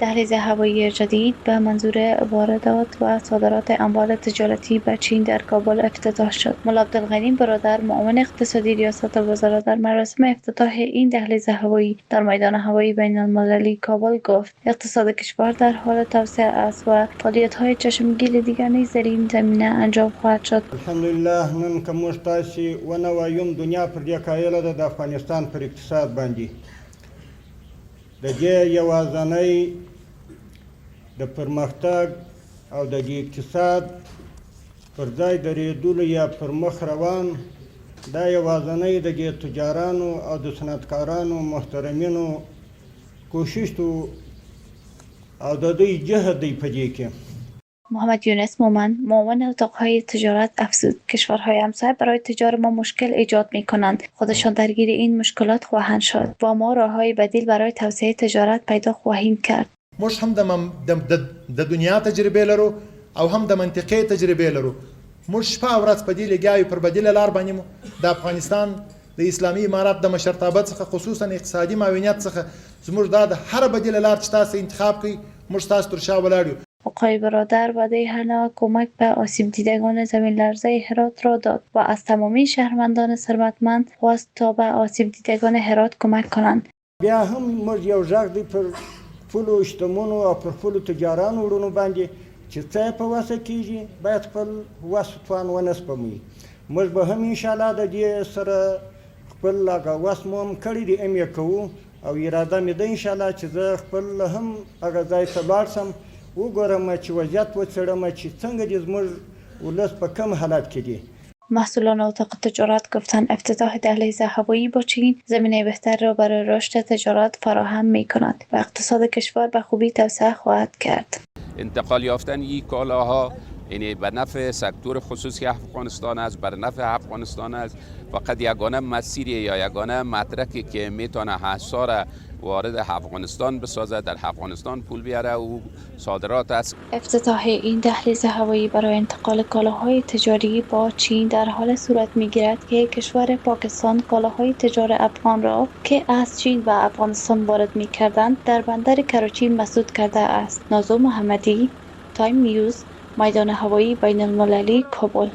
دهلیز هوایی جدید به منظور واردات و صادرات اموال تجارتی به چین در کابل افتتاح شد. ملا عبدالغنی برادر، معاون اقتصادی ریاست وزرا، در مراسم افتتاح این دهلیز هوایی در میدان هوایی بین المللی کابل گفت: اقتصاد کشور در حال توسعه است و فعالیت‌های چشمگیر دیگر نیز در این زمینه انجام خواهد شد. الحمدلله نن که موږ تاسې ونوایو دنیا پر دې قایله ده د افغانستان پر اقتصاد باندې د دې یوازینۍ د پرمختګ او د دې اقتصاد پر ځای درېدلو یا پر مخ روان دا یوازینۍ د دې تجارانو او د صنعتکارانو محترمینو کوشش او د دوی جهد دی په دې کې. محمد یونس مومن، معاون اتاقهای تجارت، افزود: کشورهای همسایه برای تجار ما مشکل ایجاد می کنند. خودشان درگیر این مشکلات خواهند شد و ما راههای بدیل برای توسعه تجارت پیدا خواهیم کرد. موږ هم د دنیا تجربه لرو او هم د منطقې تجربه لرو. موږ شپه او ورځ په دې لګیا یو پر بدیله لار باندې مو د افغانستان د اسلامي امارات د مشرتابه څخه خصوصا اقتصادي معاونیت څخه زموږ د هر بدیله لار چې تاسو انتخاب کړئ موږ تاسو تر شا ولاړ یو. آقای برادر وعده حل کمک به آسیب دیدگان زمین لرزه هرات را داد و از تمامی شهروندان ثروتمند خواست تا به آسیب دیدگان هرات کمک کنند. بیا هم موږ یو ژغ دی پر خپلو شتمنو او پر خپلو تجارانو وروڼو باندې چې څه یې په وسه کېږي باید خپل وس توان ونه سپموي. موږ به هم انشاءالله د دې سره خپل هغه وس مو هم کړی دی ام یې کوو او اراده مې ده انشاءالله چې زه خپل هم هغه ځای ته لاړ شم وګورم چې وضعیت وڅېړم چې څنګه دې زموږ ولس په کم حالت کې دی. مسئولان اتاق تجارت گفتند افتتاح دهلیز هوایی با چین زمینه بهتر را برای رشد تجارت فراهم می کند و اقتصاد کشور به خوبی توسعه خواهد کرد. انتقال یافتن این کالاها یعنی به نفع سکتور خصوصی افغانستان است، بر نفع افغانستان است. فقط یگانه مسیری یا یگانه مدرکی که میتونه حصار وارد افغانستان بسازد، در افغانستان پول بیاره و صادرات است. افتتاح این دهلیز هوایی برای انتقال کالاهای تجاری با چین در حال صورت میگیرد که کشور پاکستان کالاهای تجار افغان را که از چین و افغانستان وارد میکردند در بندر کراچی مسدود کرده است. نازو محمدی، تایم نیوز، میدان هوایی بین المللی کابل.